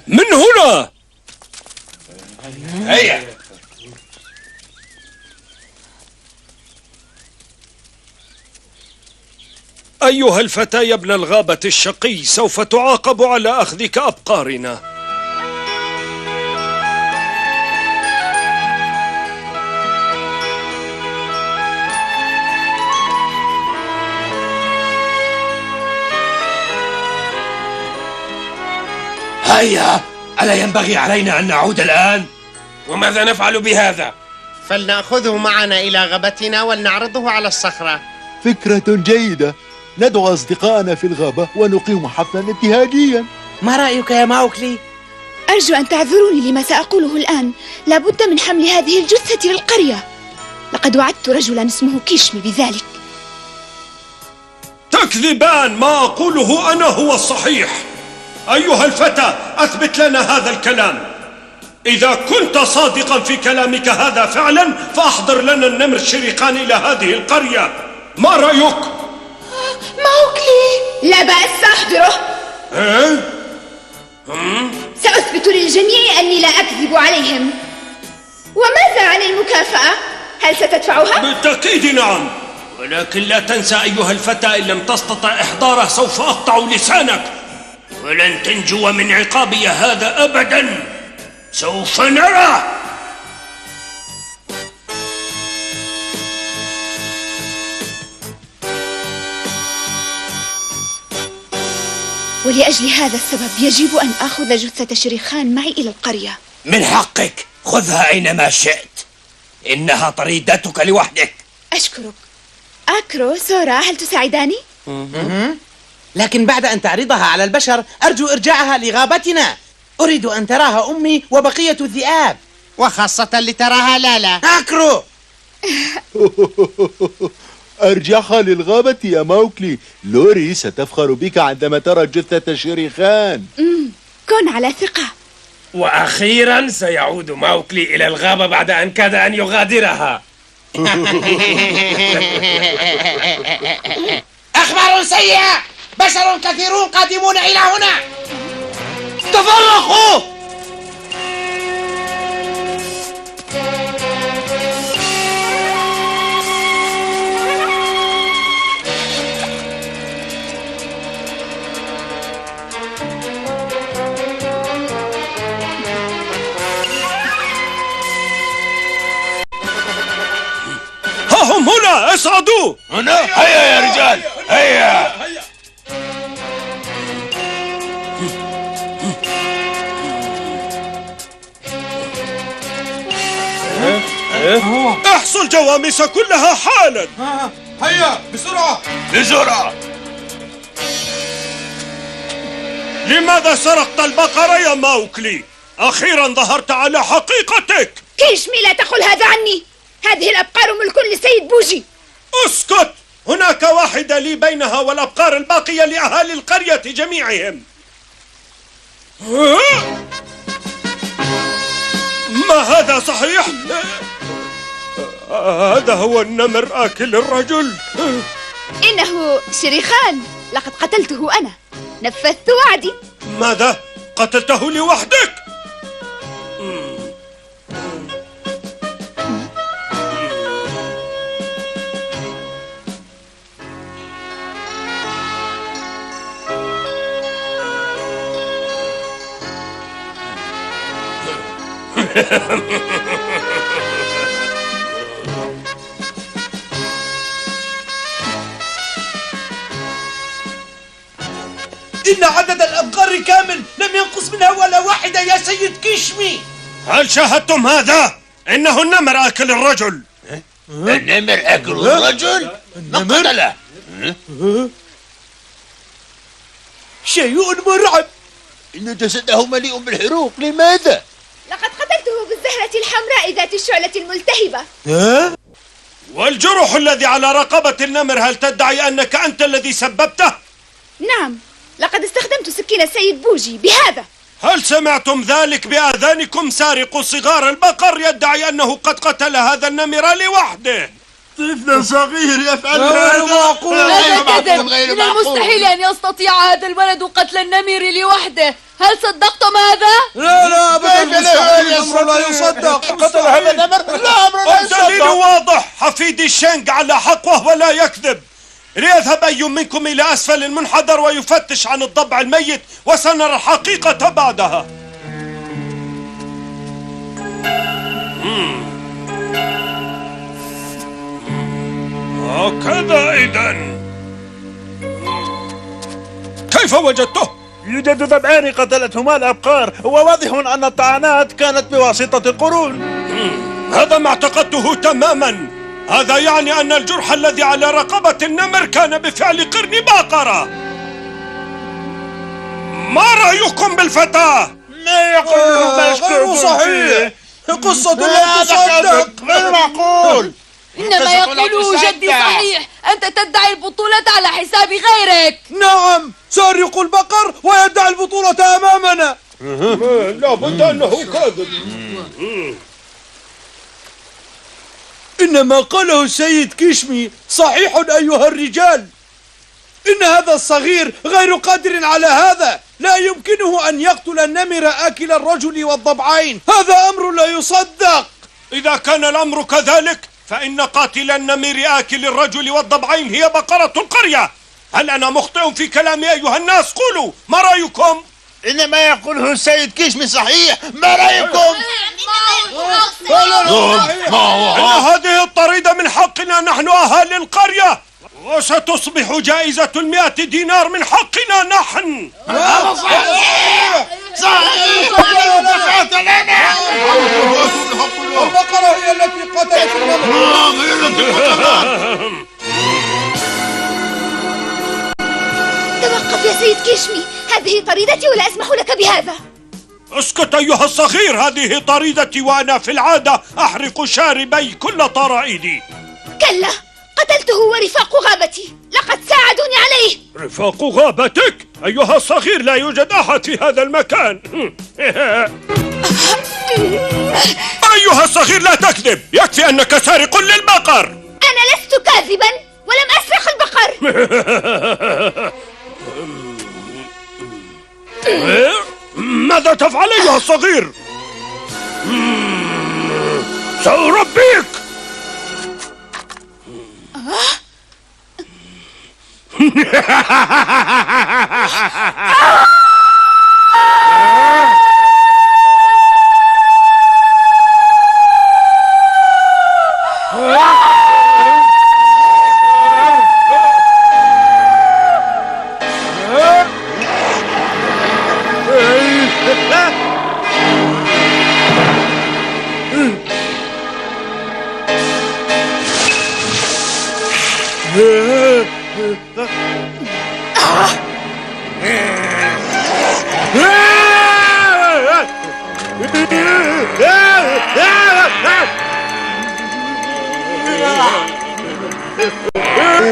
من هنا؟ هيا. أيها الفتى يا ابن الغابة الشقي، سوف تعاقب على أخذك أبقارنا. هيا، ألا ينبغي علينا أن نعود الآن؟ وماذا نفعل بهذا؟ فلنأخذه معنا إلى غابتنا ولنعرضه على الصخرة. فكرة جيدة. ندعو أصدقائنا في الغابة ونقيم حفلا ابتهاجيا. ما رأيك يا ماوكلي؟ أرجو أن تعذروني لما سأقوله الآن. لابد من حمل هذه الجثة للقرية. لقد وعدت رجلا اسمه كيشمي بذلك. تكذبان، ما أقوله أنا هو الصحيح. أيها الفتى، أثبت لنا هذا الكلام. إذا كنت صادقا في كلامك هذا فعلا، فأحضر لنا النمر الشريقان إلى هذه القرية. ما رأيك؟ ماوكلي، لا بأس، سأحضره. سأثبت للجميع أني لا أكذب عليهم. وماذا عن المكافأة؟ هل ستدفعها؟ بالتأكيد نعم، ولكن لا تنسى أيها الفتى، إن لم تستطع إحضاره سوف أقطع لسانك، ولن تنجو من عقابي هذا أبدا. سوف نرى. ولأجل هذا السبب يجب أن آخذ جثة شريخان معي إلى القرية. من حقك، خذها أينما شئت. إنها طريدتك لوحدك. أشكرك. أكرو، سورا، هل تساعداني؟ لكن بعد أن تعرضها على البشر أرجو إرجاعها لغابتنا. أريد أن تراها أمي وبقية الذئاب، وخاصة لتراها لالا. أكرو. أرجعها للغابة يا ماوكلي. لوري ستفخر بك عندما ترى جثة شريخان. كن على ثقة. وأخيرا سيعود ماوكلي إلى الغابة بعد أن كاد أن يغادرها. أخبار سيئة، بشر كثيرون قادمون إلى هنا. تفرقوا. ها هم هنا، اصعدوا. هنا، هيا يا رجال، هيا. احصوا الجواميس كلها حالا. هيا بسرعة بسرعة. لماذا سرقت البقرة يا ماوكلي؟ أخيرا ظهرت على حقيقتك. كيشمي، لا تقل هذا عني. هذه الأبقار ملك لسيد بوجي. اسكت، هناك واحدة لي بينها والأبقار الباقية لأهالي القرية جميعهم. ما هذا صحيح؟ هذا هو النمر آكل الرجل. إنه شريخان، لقد قتلته أنا. نفذت وعدي. ماذا؟ قتلته لوحدك؟ إن عدد الأبقار كامل، لم ينقص منها ولا واحدة يا سيد كيشمي. هل شاهدتم هذا؟ إنه النمر آكل الرجل. النمر أكل الرجل؟ من قتله؟ شيء مرعب. إن جسده مليء بالحروق. لماذا؟ لقد قتلته بالزهرة الحمراء ذات الشعلة الملتهبة. والجرح الذي على رقبة النمر، هل تدعي أنك أنت الذي سببته؟ نعم، لقد استخدمت سكين السيد بوجي بهذا. هل سمعتم ذلك بآذانكم؟ سارق صغار البقر يدعي أنه قد قتل هذا النمر لوحده. طفل صغير يفعل غير معقول. هذا كذب. من المستحيل أن يستطيع هذا الولد قتل النمر لوحده. هل صدقتم هذا؟ لا أبدا، الأمر لا يصدق. قتل هذا النمر؟ لا، أمر لا يصدق. الدليل واضح، حفيدي الشنق على حق وهو لا يكذب. ليذهب أي منكم إلى أسفل المنحدر ويفتش عن الضبع الميت، وسنرى الحقيقة بعدها. هكذا إذن. كيف وجدته؟ يوجد ضبعان قتلتهما الأبقار، وواضح أن الطعنات كانت بواسطة القرون. هذا ما اعتقدته تماما. هذا يعني أن الجرح الذي على رقبة النمر كان بفعل قرن بقرة. ما رأيكم بالفتاة؟ ما يقول غير صحيح. قصة لا تصدق. غير معقول. إنما يقوله جدي صحيح. أنت تدعي البطولة على حساب غيرك. نعم، سارق البقر ويدعي البطولة أمامنا. لا بد أنه كاذب. إن ما قاله السيد كشمي صحيح أيها الرجال. إن هذا الصغير غير قادر على هذا. لا يمكنه أن يقتل النمر آكل الرجل والضبعين. هذا أمر لا يصدق. إذا كان الأمر كذلك فإن قاتل النمر آكل الرجل والضبعين هي بقرة القرية. هل أنا مخطئ في كلامي أيها الناس؟ قولوا ما رأيكم؟ إن ما يقوله السيد كشمي صحيح. ما رأيكم؟ إن هذه الطريدة من حقنا نحن أهالي القرية، وستصبح جائزة 100 دينار من حقنا نحن. صحيح. البقرة هي التي قتلت توقف يا سيد كشمي، هذه طريدتي ولا أسمح لك بهذا. اسكت أيها الصغير، هذه طريدتي وأنا في العادة أحرق شاربي كل طرائدي. كلا، قتلته ورفاق غابتي، لقد ساعدوني عليه. رفاق غابتك؟ أيها الصغير لا يوجد أحد في هذا المكان. أيها الصغير لا تكذب، يكفي أنك سارق للبقر. أنا لست كاذبا ولم أسرق البقر. ماذا تفعل أيها الصغير؟ سأربيك.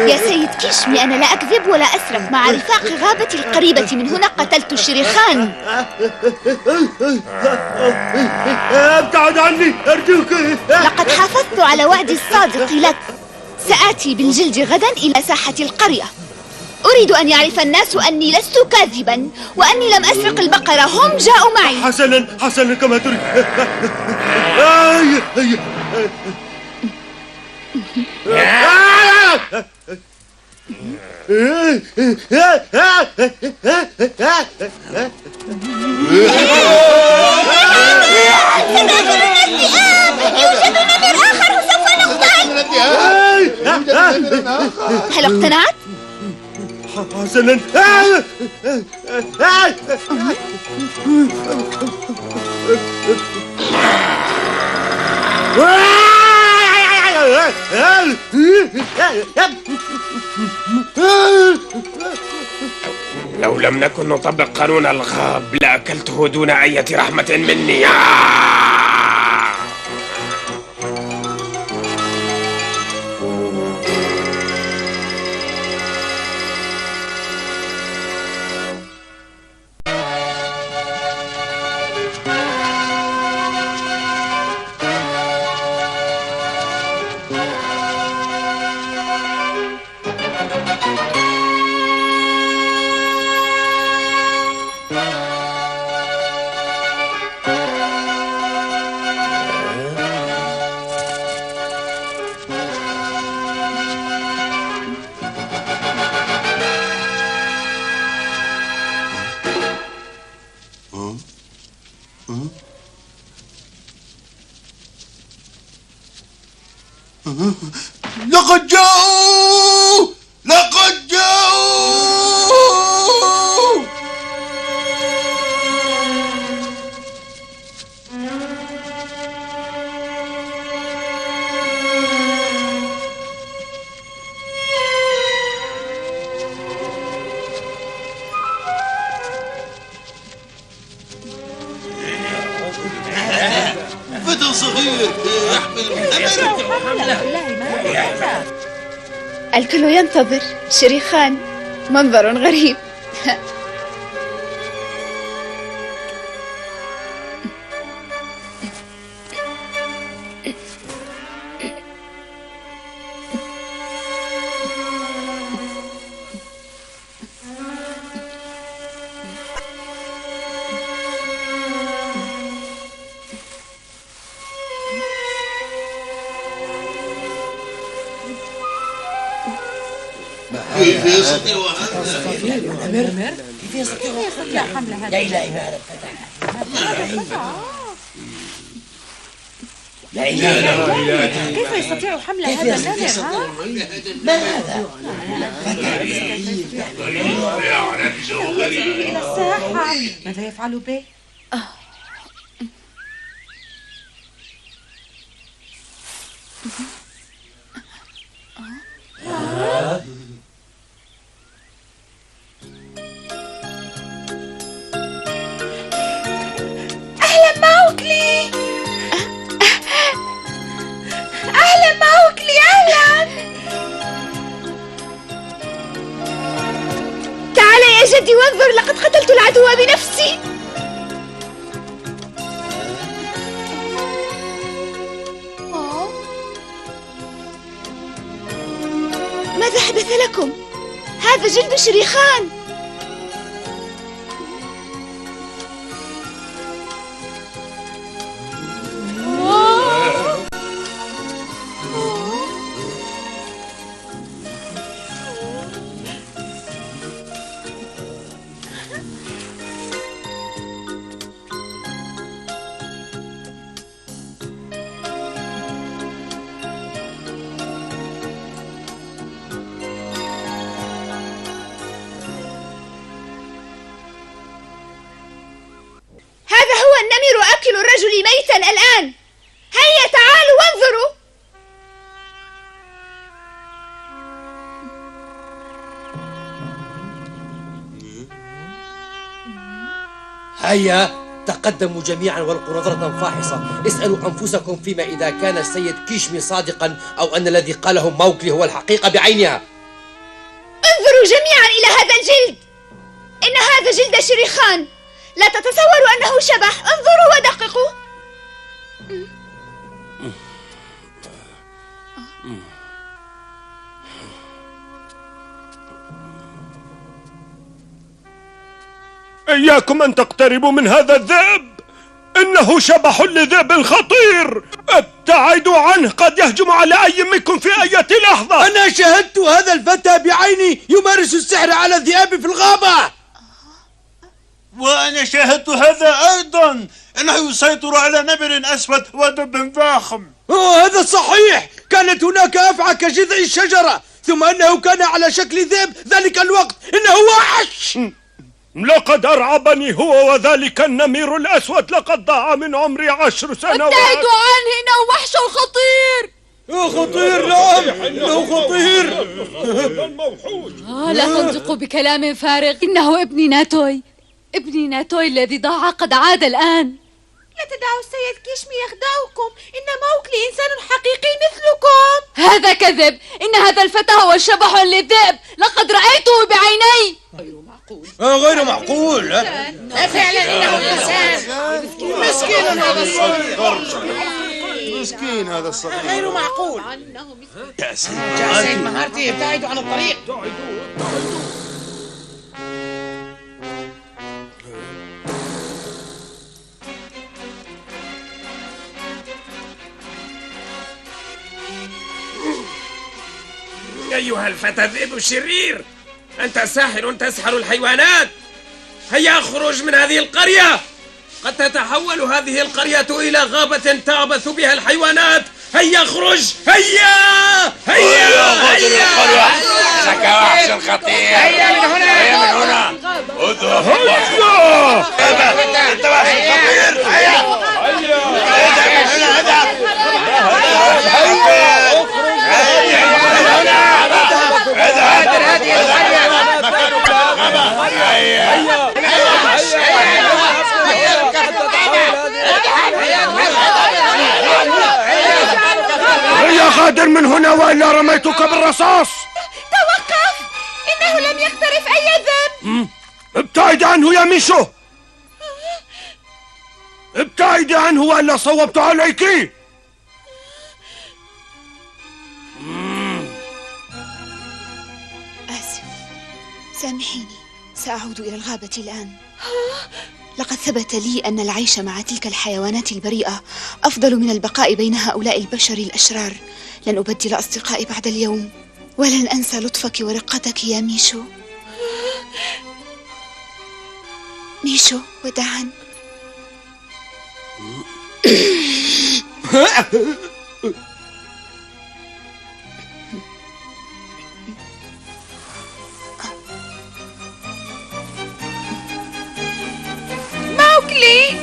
يا سيد كشمي، أنا لا أكذب ولا أسرق. مع رفاق غابتي القريبة من هنا قتلت الشريخان. ابتعد عني أرجوك. لقد حافظت على وعدي الصادق لك. سآتي بالجلد غدا إلى ساحة القرية. أريد أن يعرف الناس أني لست كاذبا وأني لم أسرق البقرة، هم جاءوا معي. حسنا كما تريد. هل اقتنعت؟ حسنا. لو لم نكن نطبق قانون الغاب لأكلته دون أي رحمة مني. لقد جاءوا! لقد جاءوا! فتى صغير يحمل الكل ينتظر شريخان. منظر غريب. كيف يستطيع كيف يستطيع حمل هذا؟ لا إله إلا لا إله إلا الله. كيف يستطيع حمل هذا النمر؟ ما هذا؟ إلى الساحة. ماذا يفعل به؟ أهلا موكلي. أهلا موكلي. أهلا. تعال يا جدي وانظر، لقد قتلت العدو بنفسي. ماذا حدث لكم؟ هذا جلد شريخان. هذا هو النمر أكل الرجل ميتا الآن. هيا تعالوا وانظروا. هيا تقدموا جميعا والقوا نظرة فاحصة. اسألوا أنفسكم فيما إذا كان السيد كيشمي صادقا أو أن الذي قاله موكلي هو الحقيقة بعينها. انظروا جميعا إلى هذا الجلد. إن هذا جلد شريخان. لا تتصوروا أنه شبح. انظروا ودققوا. إياكم أن تقتربوا من هذا الذئب. إنه شبح لذئب خطير. ابتعدوا عنه، قد يهجم على أي منكم في أي لحظة. أنا شاهدت هذا الفتى بعيني يمارس السحر على الذئاب في الغابة. وأنا شاهدت هذا أيضا. إنه يسيطر على نمر أسود ودب ضخم. هذا صحيح. كانت هناك أفعى كجذع الشجرة، ثم أنه كان على شكل ذئب ذلك الوقت. إنه وحش. لقد أرعبني هو وذلك النمير الأسود. لقد ضاع من عمري 10 سنوات. ابتعدوا عنه، إنه وحش خطير. خطير. نعم إنه خطير. لا تنطقوا بكلام فارغ. إنه ابني ناتوي. ابني ناتوي الذي ضاع قد عاد الآن. لا تدعوا السيد كيشمي يخدعكم. إن موكلي إنسان حقيقي مثلكم. هذا كذب. إن هذا الفتى هو شبح للذئب. لقد رأيته بعيني. غير معقول. فعلا إنه إنسان. مسكين هذا الصغير. مسكين هذا الصغير. غير معقول. يا سيد مهارتي، ابتعدوا عن الطريق. أيها الفتى الذئب الشرير، أنت ساحر تسحر الحيوانات. هيا اخرج من هذه القرية. قد تتحول هذه القرية إلى غابة تعبث بها الحيوانات. هيا اخرج. هيا هيا زكى وحش الخطير. هيا من هنا. هيا من هنا. اذهب. انت وحش الخطير. هيا. هيا غادر من هنا وإلا رميتك بالرصاص. توقف، إنه لم يقترف أي ذنب. ابتعد عنه يا ميشو، ابتعد عنه وإلا صوبت عليك. آسف، سامحيني، سأعود إلى الغابة الآن. لقد ثبت لي أن العيش مع تلك الحيوانات البريئة أفضل من البقاء بين هؤلاء البشر الأشرار. لن أبدل أصدقائي بعد اليوم، ولن أنسى لطفك ورقتك يا ميشو. ميشو، وداعا. موكلي.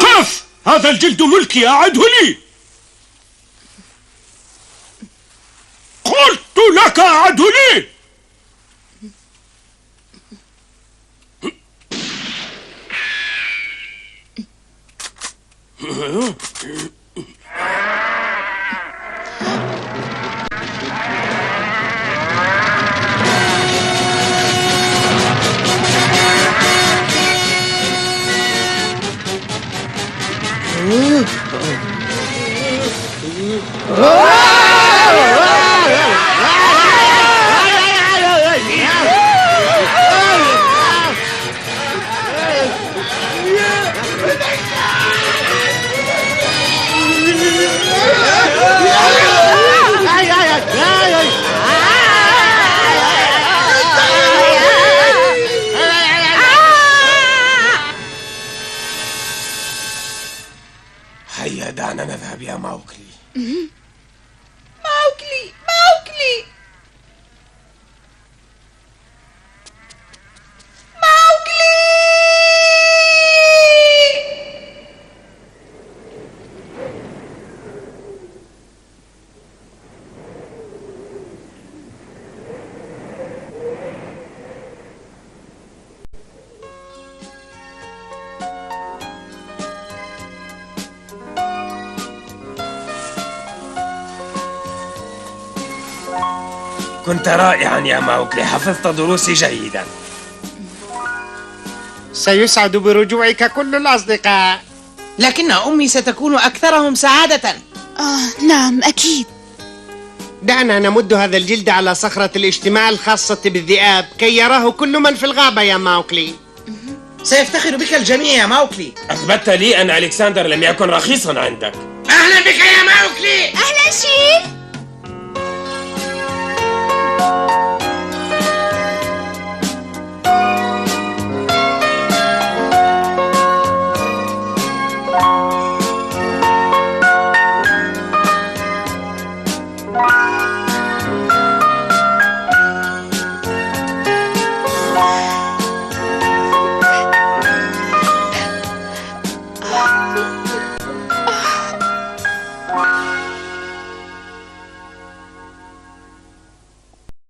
قف، هذا الجلد ملكي، أعده لي. قلت لك أعده لي. هيا دعنا نذهب يا موكلي. موكلي. كنت رائعا يا موكلي، حفظت دروسي جيدا. سيسعد برجوعك كل الأصدقاء، لكن أمي ستكون أكثرهم سعادة. نعم أكيد. دعنا نمد هذا الجلد على صخرة الاجتماع الخاصة بالذئاب كي يراه كل من في الغابة يا موكلي. سيفتخر بك الجميع يا موكلي. أثبتت لي أن ألكسندر لم يكن رخيصا عندك. أهلا بك يا موكلي. أهلا شيف.